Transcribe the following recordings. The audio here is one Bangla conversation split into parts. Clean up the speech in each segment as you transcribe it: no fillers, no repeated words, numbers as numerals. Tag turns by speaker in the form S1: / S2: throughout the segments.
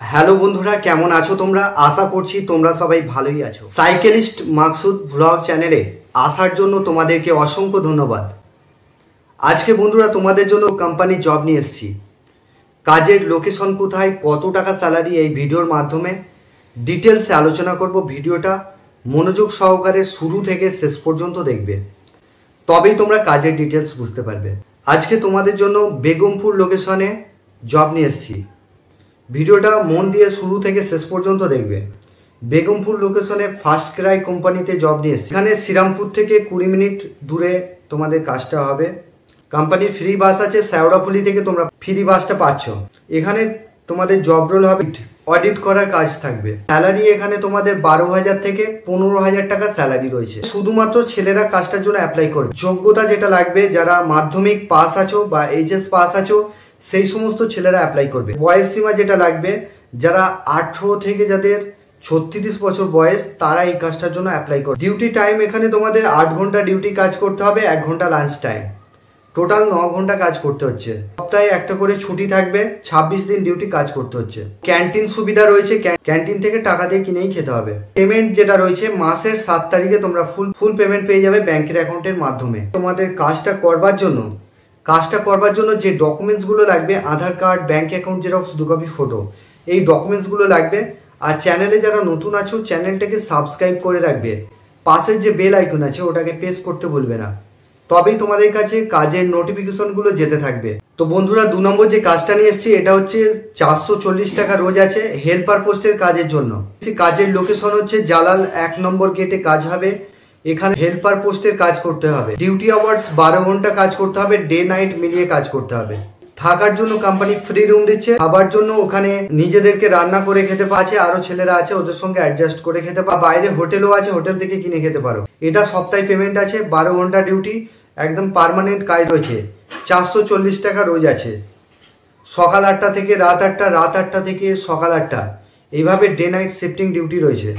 S1: হ্যালো বন্ধুরা, কেমন আছো তোমরা? আশা করছি তোমরা সবাই ভালোই আছো। সাইকেলিস্ট মাকসুদ ব্লগ চ্যানেলে আসার জন্য তোমাদেরকে অসংখ্য ধন্যবাদ। আজকে বন্ধুরা তোমাদের জন্য কোম্পানি জব নিয়ে এসেছি। কাজের লোকেশন কোথায়, কত টাকা স্যালারি, এই ভিডিওর মাধ্যমে ডিটেলসে আলোচনা করব। ভিডিওটা মনোযোগ সহকারে শুরু থেকে শেষ পর্যন্ত দেখবে, তবেই তোমরা কাজের ডিটেলস বুঝতে পারবে। আজকে তোমাদের জন্য বেগমপুর লোকেশনে জব নিয়ে এসেছি। ভিডিওটা মন দিয়ে শুরু থেকে শেষ পর্যন্ত দেখবে। বেগমপুর লোকেশনে ফার্স্ট ক্রাই কোম্পানিতে জব নিয়ে এসেছি। এখানে শ্রীরামপুর থেকে 20 মিনিট দূরে তোমাদের কাজটা হবে। কোম্পানির ফ্রি বাস আছে, শেওড়াফুলি থেকে তোমরা ফ্রি বাসটা পাচ্ছ। এখানে তোমাদের জব রোল হবে অডিট করার কাজ থাকবে। স্যালারি এখানে তোমাদের 12,000 থেকে 15,000 টাকা স্যালারি রয়েছে। শুধুমাত্র ছেলেরা কাজটার জন্য অ্যাপ্লাই করবে। যোগ্যতা যেটা লাগবে, যারা মাধ্যমিক পাস আছো বা এইচএস পাস আছো সেই সমস্ত ছেলেরা অ্যাপ্লাই করবে। বয়স সীমা যেটা লাগবে, যারা 18 থেকে যাদের 36 বছর বয়স তারা এই কাজটার জন্য অ্যাপ্লাই করবে। ডিউটি টাইম এখানে তোমাদের 8 ঘন্টা ডিউটি কাজ করতে হবে, 1 ঘন্টা লাঞ্চ টাইম, টোটাল 9 ঘন্টা কাজ করতে হচ্ছে। সপ্তাহে একটা করে ছুটি থাকবে, 26 দিন ডিউটি কাজ করতে হচ্ছে। ক্যান্টিন সুবিধা রয়েছে, ক্যান্টিন থেকে টাকা দিয়ে কিনেই খেতে হবে। পেমেন্ট যেটা রয়েছে, মাসের 7 তারিখে তোমরা ফুল পেমেন্ট পেয়ে যাবে ব্যাংকের অ্যাকাউন্টের মাধ্যমে। তোমাদের কাজটা করবার জন্য যে ডকুমেন্টসগুলো লাগবে, Aadhaar card, bank account xerox, 2 copy photo, এই ডকুমেন্টসগুলো লাগবে। আর চ্যানেলে যারা নতুন আছো চ্যানেলটাকে সাবস্ক্রাইব করে রাখবে। পাশের যে বেল আইকন আছে ওটাকে প্রেস করতে বলবে না, তবেই তোমাদের কাছে কাজের নোটিফিকেশনগুলো যেতে থাকবে। তো বন্ধুরা, 2 নম্বর যে কাজটা নিয়ে এসেছি এটা হচ্ছে 440 টাকা রোজ আছে হেল্পার পোস্টের কাজের জন্য। কাজের লোকেশন হচ্ছে জালাল 1 নম্বর গেটে কাজ হবে। এখানে হেল্পার পোস্টের কাজ করতে হবে। ডিউটি আওয়ার্স 12 ঘন্টা কাজ করতে হবে, ডে নাইট মিলিয়ে কাজ করতে হবে। থাকার জন্য কোম্পানি ফ্রি রুম দিচ্ছে। খাবার জন্য ওখানে নিজেদেরকে রান্না করে খেতে পারছে, আরো ছেলেরা আছে ওদের সঙ্গে অ্যাডজাস্ট করে খেতে পারো। বাইরে হোটেলও আছে, হোটেল থেকে কিনে খেতে পারো। এটা সপ্তাহে পেমেন্ট আছে, 12 ঘন্টা ডিউটি, একদম পার্মানেন্ট কাজ রয়েছে। 440 টাকা রোজ আছে। সকাল 8টা থেকে রাত 8টা, রাত 8টা থেকে সকাল 8টা, এইভাবে ডে নাইট শিফটিং ডিউটি রয়েছে।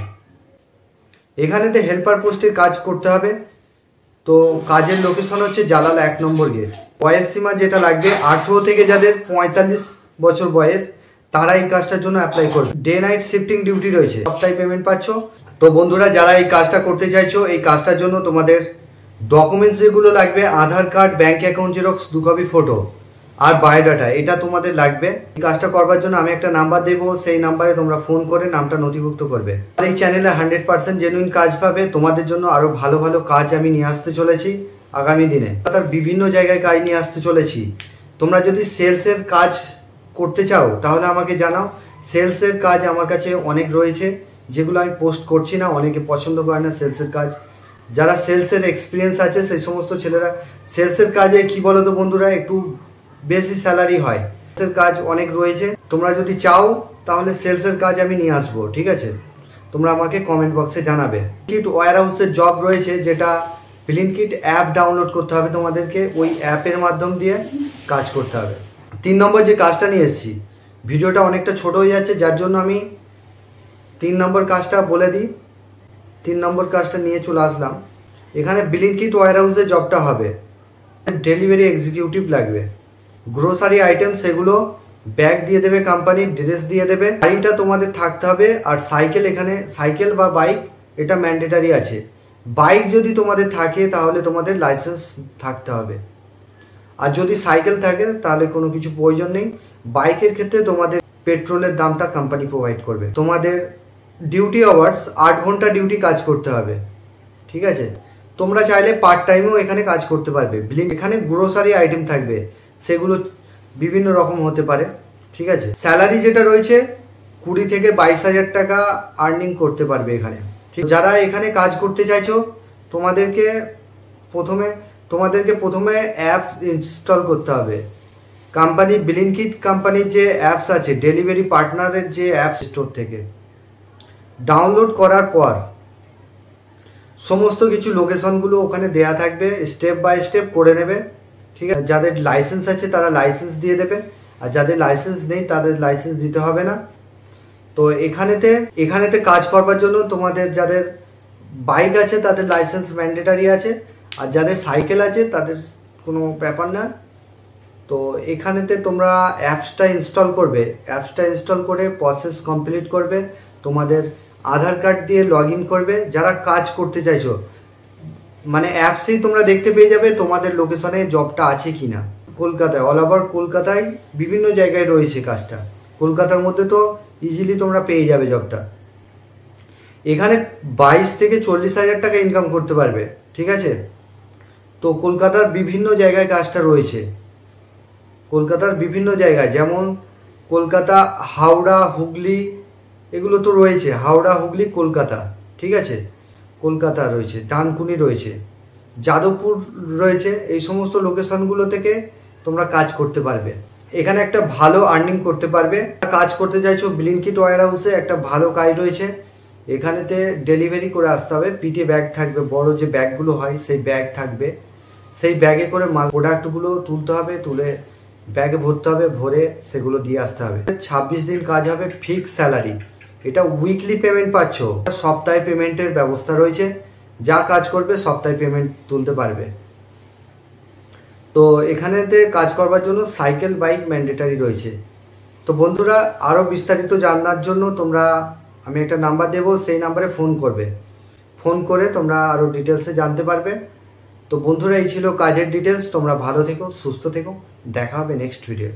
S1: এখানেতে হেল্পার পোস্টের কাজ করতে হবে। তো কাজের লোকেশন হচ্ছে জালাল 1 নম্বর গেট। বয়স সীমা যেটা লাগবে, 18 থেকে যাদের 45 বছর বয়স তারা এই কাজটার জন্য অ্যাপ্লাই করবে। ডে নাইট শিফটিং ডিউটি রয়েছে, সপ্তাহে পেমেন্ট পাচ্ছ। তো বন্ধুরা, যারা এই কাজটা করতে চাইছো, এই কাজটার জন্য তোমাদের ডকুমেন্টস যেগুলো লাগবে, Aadhaar card, bank account xerox, 2 copy photo আর বায়োডাটা, এটা তোমাদের লাগবে। এই কাজটা করবার জন্য আমি একটা নাম্বার দেবো, সেই নাম্বারে তোমরা ফোন করে নামটা নথিভুক্ত করবে। আর এই চ্যানেলে 100% জেনুইন কাজ পাবে। তোমাদের জন্য আরো ভালো ভালো কাজ আমি নিয়ে আসতে চলেছি আগামী দিনে। তার বিভিন্ন জায়গায় কাজ নিয়ে আসতে চলেছি। তোমরা যদি সেলসের কাজ করতে চাও তাহলে আমাকে জানাও। সেলসের কাজ আমার কাছে অনেক রয়েছে, যেগুলো আমি পোস্ট করছি না, অনেকে পছন্দ করে না সেলসের কাজ। যারা সেলসের এক্সপিরিয়েন্স আছে সেই সমস্ত ছেলেরা, সেলসের কাজে কি বলো তো বন্ধুরা, একটু বেশি স্যালারি হয়। সেলসের কাজ অনেক রয়েছে, তোমরা যদি চাও তাহলে সেলসের কাজ আমি নিয়ে আসবো, ঠিক আছে? তোমরা আমাকে কমেন্ট বক্সে জানাবে। ব্লিঙ্কিট ওয়্যার হাউসের জব রয়েছে, যেটা ব্লিঙ্কিট অ্যাপ ডাউনলোড করতে হবে তোমাদেরকে, ওই অ্যাপের মাধ্যম দিয়ে কাজ করতে হবে। 3 নম্বর যে কাজটা নিয়ে এসেছি, ভিডিওটা অনেকটা ছোট হয়ে যাচ্ছে, যার জন্য আমি 3 নম্বর কাজটা বলে দিই। 3 নম্বর কাজটা নিয়ে চলে আসলাম। এখানে ব্লিঙ্কিট ওয়্যার হাউসে জবটা হবে। ডেলিভারি এক্সিকিউটিভ লাগবে। গ্রোসারি আইটেম সেগুলো ব্যাগ দিয়ে দেবে কোম্পানি, ড্রেস দিয়ে দেবে। গাড়িটা তোমাদের থাকতে হবে। আর সাইকেল, এখানে সাইকেল বা বাইক এটা ম্যান্ডেটারি আছে। বাইক যদি তোমাদের থাকে তাহলে তোমাদের লাইসেন্স থাকতে হবে। আর যদি সাইকেল থাকে তাহলে কোনো কিছু প্রয়োজন নেই। বাইকের ক্ষেত্রে তোমাদের পেট্রোলের দামটা কোম্পানি প্রোভাইড করবে। তোমাদের ডিউটি আওয়ার্স 8 ঘন্টা ডিউটি কাজ করতে হবে, ঠিক আছে? তোমরা চাইলে পার্ট টাইমেও এখানে কাজ করতে পারবে। এখানে গ্রোসারি আইটেম থাকবে, সেগুলো বিভিন্ন রকম হতে পারে, ঠিক আছে? স্যালারি যেটা রয়েছে 20 থেকে 22,000 টাকা আর্নিং করতে পারবে এখানে। যারা এখানে কাজ করতে চাইছো তোমাদেরকে প্রথমে অ্যাপ ইনস্টল করতে হবে। কোম্পানি ব্লিঙ্কিট কোম্পানির যে অ্যাপস আছে, ডেলিভারি পার্টনারের যে অ্যাপ স্টোর থেকে ডাউনলোড করার পর সমস্ত কিছু লোকেশনগুলো ওখানে দেয়া থাকবে, স্টেপ বাই স্টেপ করে নেবে, ঠিক আছে? যাদের লাইসেন্স আছে তারা লাইসেন্স দিয়ে দেবে, আর যাদের লাইসেন্স নেই তাদের লাইসেন্স দিতে হবে না। তো এখানেতে কাজ করবার জন্য তোমাদের যাদের বাইক আছে তাদের লাইসেন্স ম্যান্ডেটারি আছে, আর যাদের সাইকেল আছে তাদের কোনো ব্যাপার না। তো এখানেতে তোমরা অ্যাপসটা ইনস্টল করবে, অ্যাপসটা ইনস্টল করে প্রসেস কমপ্লিট করবে, তোমাদের আধার কার্ড দিয়ে লগ ইন করবে। যারা কাজ করতে চাইছো মানে অ্যাপসেই তোমরা দেখতে পেয়ে যাবে তোমাদের লোকেশনে জবটা আছে কিনা। কলকাতায়, অল ওভার কলকাতায় বিভিন্ন জায়গায় রয়েছে কাজটা। কলকাতার মধ্যে তো ইজিলি তোমরা পেয়ে যাবে জবটা। এখানে 22 থেকে 40,000 টাকা ইনকাম করতে পারবে, ঠিক আছে। তো কলকাতার বিভিন্ন জায়গায় কাজটা রয়েছে, কলকাতার বিভিন্ন জায়গায়, যেমন কলকাতা, হাওড়া, হুগলি, এগুলো তো রয়েছে। হাওড়া, হুগলি, কলকাতা, ঠিক আছে। কলকাতা রয়েছে, ডানকুনি রয়েছে, যাদবপুর রয়েছে। এই সমস্ত লোকেশনগুলো থেকে তোমরা কাজ করতে পারবে। এখানে একটা ভালো আর্নিং করতে পারবে। কাজ করতে চাইছো ব্লিঙ্কিট ওয়্যার হাউসে, একটা ভালো কাজ রয়েছে। এখানেতে ডেলিভারি করে আসতে হবে। পিঠে ব্যাগ থাকবে, বড় যে ব্যাগগুলো হয় সেই ব্যাগ থাকবে। সেই ব্যাগে করে মাল প্রোডাক্টগুলো তুলতে হবে, তুলে ব্যাগে ভরতে হবে, ভরে সেগুলো দিয়ে আসতে হবে। 26 দিন কাজ হবে, ফিক্স স্যালারি। এটা উইকলি পেমেন্ট পাচ্ছ, সপ্তাহে পেমেন্টের ব্যবস্থা রয়েছে। যা কাজ করবে সপ্তাহে পেমেন্ট তুলতে পারবে। তো এখানেতে কাজ করবার জন্য সাইকেল, বাইক ম্যান্ডেটারি রয়েছে। তো বন্ধুরা, আরও বিস্তারিত জানার জন্য তোমরা, আমি একটা নাম্বার দেবো, সেই নাম্বারে ফোন করবে। ফোন করে তোমরা আরও ডিটেলসে জানতে পারবে। তো বন্ধুরা, এই ছিল কাজের ডিটেলস। তোমরা ভালো থেকো, সুস্থ থেকো, দেখা হবে নেক্সট ভিডিও।